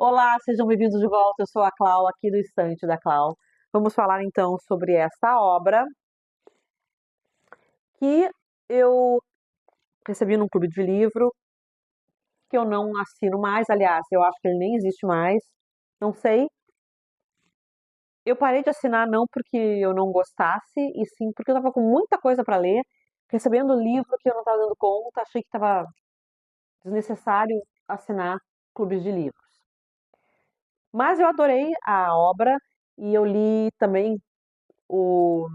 Olá, sejam bem-vindos de volta. Eu sou a Clau, aqui do Estante da Clau. Vamos falar então sobre esta obra que eu recebi num clube de livro, que eu não assino mais. Aliás, eu acho que ele nem existe mais. Não sei. Eu parei de assinar não porque eu não gostasse, e sim porque eu estava com muita coisa para ler, recebendo livro que eu não estava dando conta, achei que estava desnecessário assinar clubes de livros. Mas eu adorei a obra e eu li também o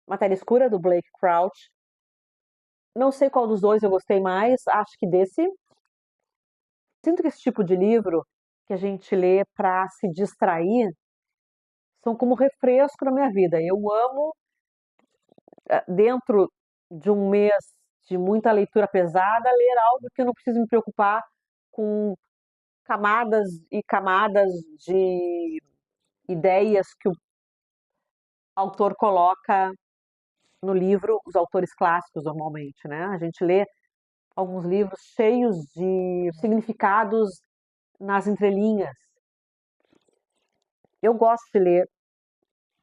Matéria Escura, do Blake Crouch. Não sei qual dos dois eu gostei mais, acho que desse. Sinto que esse tipo de livro que a gente lê para se distrair são como refresco na minha vida. Eu amo, dentro de um mês de muita leitura pesada, ler algo que eu não preciso me preocupar com camadas e camadas de ideias que o autor coloca no livro, os autores clássicos normalmente, né? A gente lê alguns livros cheios de significados nas entrelinhas. Eu gosto de ler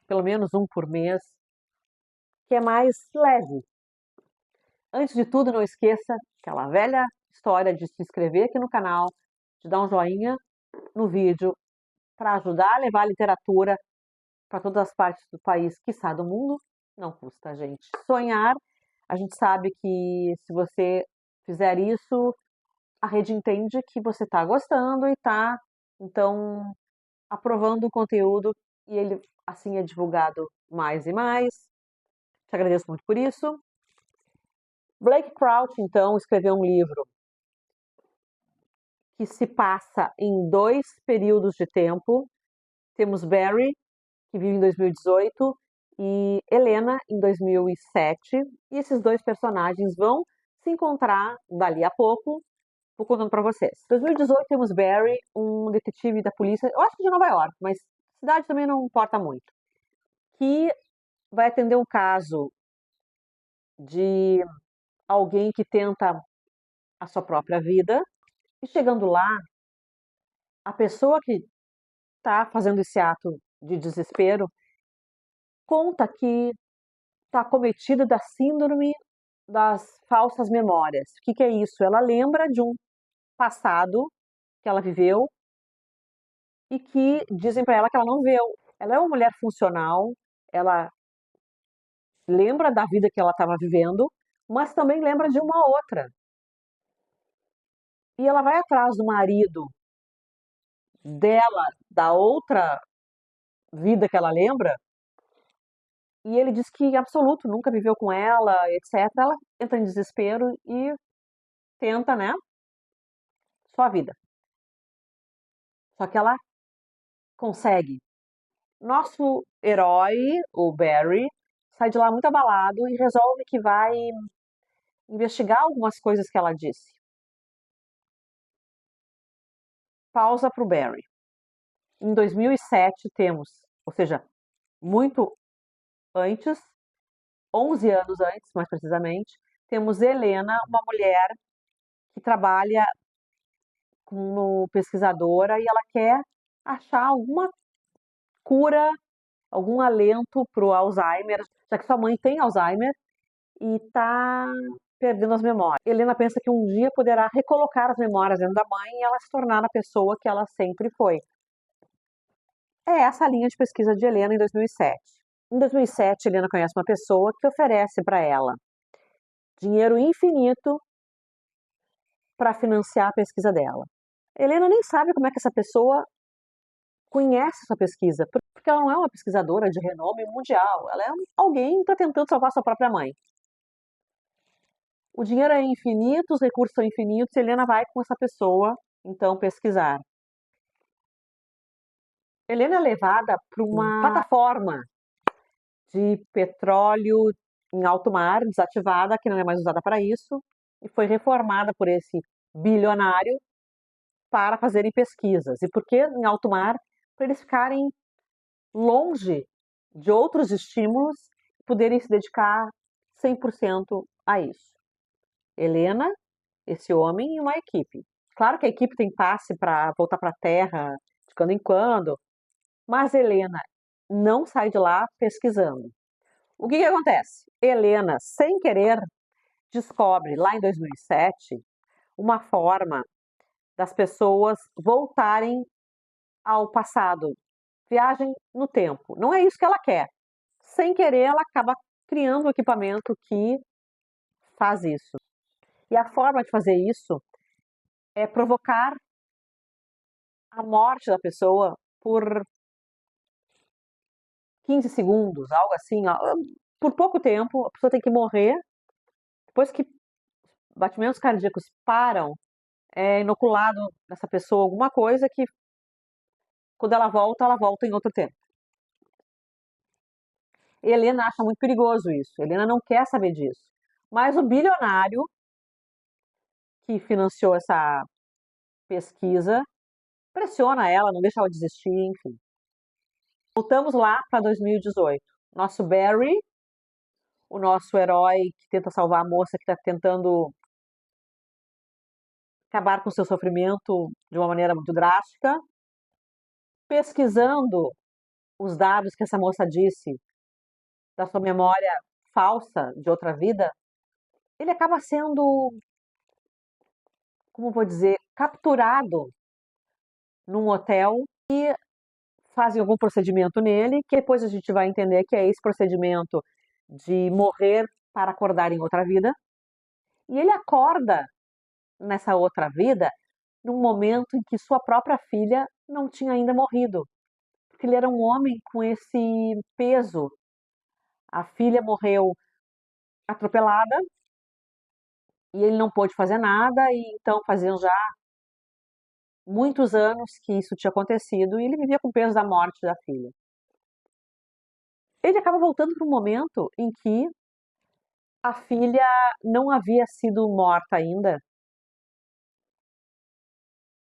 pelo menos um por mês, que é mais leve. Antes de tudo, não esqueça aquela velha história de se inscrever aqui no canal, de dar um joinha no vídeo, para ajudar a levar a literatura para todas as partes do país, quiçá do mundo. Não custa, gente. Sonhar, a gente sabe que se você fizer isso, a rede entende que você está gostando e está, então, aprovando o conteúdo e ele assim é divulgado mais e mais. Te agradeço muito por isso. Blake Crouch, então, escreveu um livro que se passa em dois períodos de tempo. Temos Barry, que vive em 2018, e Helena, em 2007. E esses dois personagens vão se encontrar dali a pouco. Vou contando para vocês. Em 2018 temos Barry, um detetive da polícia, eu acho que de Nova York, mas cidade também não importa muito, que vai atender um caso de alguém que tenta a sua própria vida, e chegando lá, a pessoa que está fazendo esse ato de desespero conta que está cometida da síndrome das falsas memórias. O que é isso? Ela lembra de um passado que ela viveu e que dizem para ela que ela não viveu. Ela é uma mulher funcional, ela lembra da vida que ela estava vivendo, mas também lembra de uma outra. E ela vai atrás do marido dela, da outra vida que ela lembra, e ele diz que, em absoluto, nunca viveu com ela, etc. Ela entra em desespero e tenta, né, sua vida. Só que ela consegue. Nosso herói, o Barry, sai de lá muito abalado e resolve que vai investigar algumas coisas que ela disse. Pausa para o Barry. Em 2007 temos, ou seja, muito antes, 11 anos antes, mais precisamente, temos Helena, uma mulher que trabalha como pesquisadora e ela quer achar alguma cura, algum alento para o Alzheimer, já que sua mãe tem Alzheimer e está perdendo as memórias. Helena pensa que um dia poderá recolocar as memórias dentro da mãe e ela se tornar a pessoa que ela sempre foi. É essa a linha de pesquisa de Helena em 2007. Em 2007, Helena conhece uma pessoa que oferece para ela dinheiro infinito para financiar a pesquisa dela. Helena nem sabe como é que essa pessoa conhece essa pesquisa, porque ela não é uma pesquisadora de renome mundial, ela é alguém que está tentando salvar sua própria mãe. O dinheiro é infinito, os recursos são infinitos, e Helena vai com essa pessoa, então, pesquisar. Helena é levada para uma plataforma de petróleo em alto mar, desativada, que não é mais usada para isso, e foi reformada por esse bilionário para fazerem pesquisas. E por que em alto mar? Para eles ficarem longe de outros estímulos e poderem se dedicar 100% a isso. Helena, esse homem e uma equipe. Claro que a equipe tem passe para voltar para a Terra de quando em quando, mas Helena não sai de lá pesquisando. O que acontece? Helena, sem querer, descobre lá em 2007 uma forma das pessoas voltarem ao passado, viagem no tempo. Não é isso que ela quer. Sem querer, ela acaba criando um equipamento que faz isso. E a forma de fazer isso é provocar a morte da pessoa por 15 segundos, algo assim, ó. Por pouco tempo, a pessoa tem que morrer. Depois que batimentos cardíacos param, é inoculado nessa pessoa alguma coisa que, quando ela volta em outro tempo. Helena acha muito perigoso isso. Helena não quer saber disso. Mas o bilionário que financiou essa pesquisa pressiona ela, não deixa ela desistir, enfim. Voltamos lá para 2018. Nosso Barry, o nosso herói que tenta salvar a moça que está tentando acabar com seu sofrimento de uma maneira muito drástica, pesquisando os dados que essa moça disse da sua memória falsa de outra vida, ele acaba sendo, como vou dizer, capturado num hotel e fazem algum procedimento nele, que depois a gente vai entender que é esse procedimento de morrer para acordar em outra vida. E ele acorda nessa outra vida num momento em que sua própria filha não tinha ainda morrido, porque ele era um homem com esse peso. A filha morreu atropelada e ele não pôde fazer nada, e então faziam já muitos anos que isso tinha acontecido e ele vivia com o peso da morte da filha. Ele acaba voltando para um momento em que a filha não havia sido morta ainda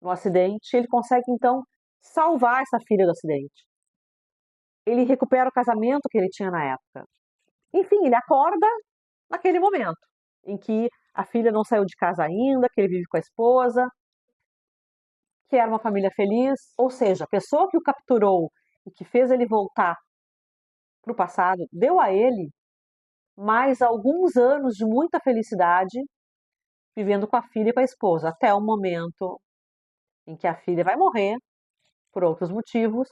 no acidente. Ele consegue então salvar essa filha do acidente. Ele recupera o casamento que ele tinha na época. Enfim, ele acorda naquele momento em que a filha não saiu de casa ainda, que ele vive com a esposa, que era uma família feliz. Ou seja, a pessoa que o capturou e que fez ele voltar para o passado deu a ele mais alguns anos de muita felicidade, vivendo com a filha e com a esposa, até o momento em que a filha vai morrer por outros motivos,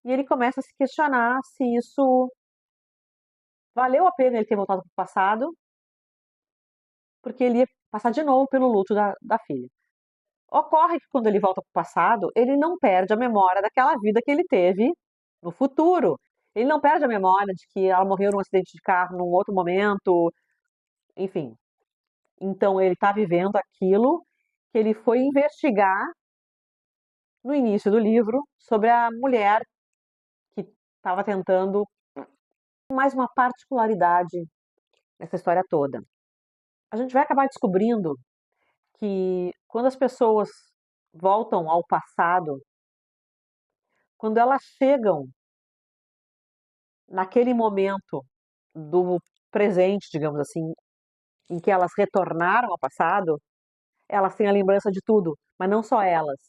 e ele começa a se questionar se isso valeu a pena ele ter voltado para o passado, porque ele ia passar de novo pelo luto da filha. Ocorre que quando ele volta para o passado, ele não perde a memória daquela vida que ele teve no futuro. Ele não perde a memória de que ela morreu num acidente de carro num outro momento, enfim. Então ele está vivendo aquilo que ele foi investigar no início do livro sobre a mulher que estava tentando mais uma particularidade nessa história toda. A gente vai acabar descobrindo que quando as pessoas voltam ao passado, quando elas chegam naquele momento do presente, digamos assim, em que elas retornaram ao passado, elas têm a lembrança de tudo, mas não só elas.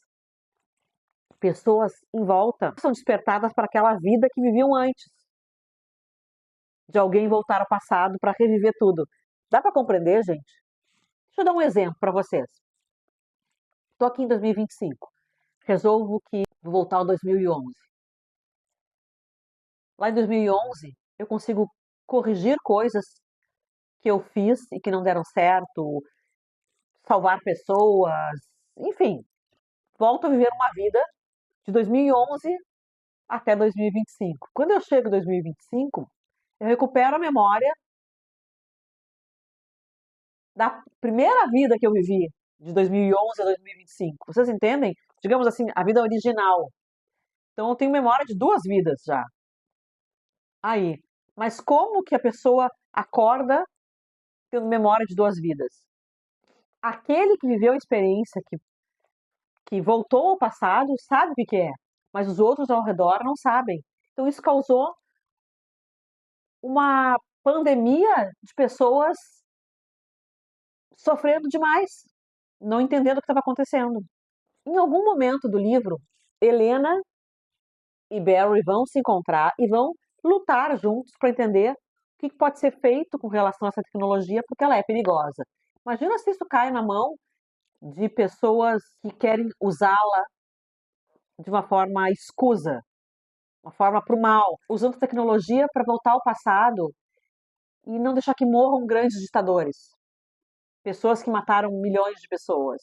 Pessoas em volta são despertadas para aquela vida que viviam antes de alguém voltar ao passado para reviver tudo. Dá para compreender, gente? Deixa eu dar um exemplo para vocês. Estou aqui em 2025. Resolvo que vou voltar ao 2011. Lá em 2011, eu consigo corrigir coisas que eu fiz e que não deram certo, salvar pessoas, enfim, volto a viver uma vida de 2011 até 2025. Quando eu chego em 2025, eu recupero a memória da primeira vida que eu vivi, de 2011 a 2025. Vocês entendem? Digamos assim, a vida original. Então eu tenho memória de duas vidas já. Aí, mas como que a pessoa acorda tendo memória de duas vidas? Aquele que viveu a experiência, que voltou ao passado, sabe o que é, mas os outros ao redor não sabem. Então isso causou uma pandemia de pessoas sofrendo demais, não entendendo o que estava acontecendo. Em algum momento do livro, Helena e Barry vão se encontrar e vão lutar juntos para entender o que pode ser feito com relação a essa tecnologia, porque ela é perigosa. Imagina se isso cai na mão de pessoas que querem usá-la de uma forma escusa, uma forma para o mal, usando tecnologia para voltar ao passado e não deixar que morram grandes ditadores, pessoas que mataram milhões de pessoas.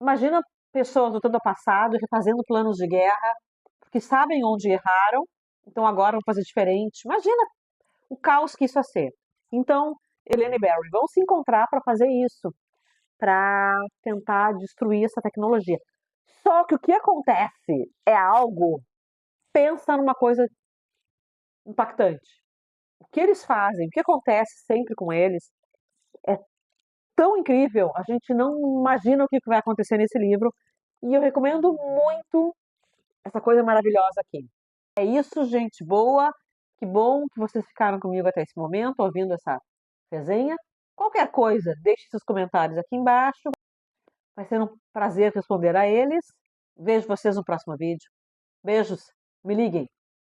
Imagina pessoas lutando ao passado e refazendo planos de guerra, porque sabem onde erraram, então agora vão fazer diferente. Imagina o caos que isso ia ser. Então, Helena e Barry vão se encontrar para fazer isso, para tentar destruir essa tecnologia. Só que o que acontece é algo, pensa numa coisa impactante. O que eles fazem, o que acontece sempre com eles, é tão incrível, a gente não imagina o que vai acontecer nesse livro, e eu recomendo muito essa coisa maravilhosa aqui. É isso, gente boa. Que bom que vocês ficaram comigo até esse momento, ouvindo essa resenha. Qualquer coisa, deixe seus comentários aqui embaixo. Vai ser um prazer responder a eles. Vejo vocês no próximo vídeo. Beijos, me liguem.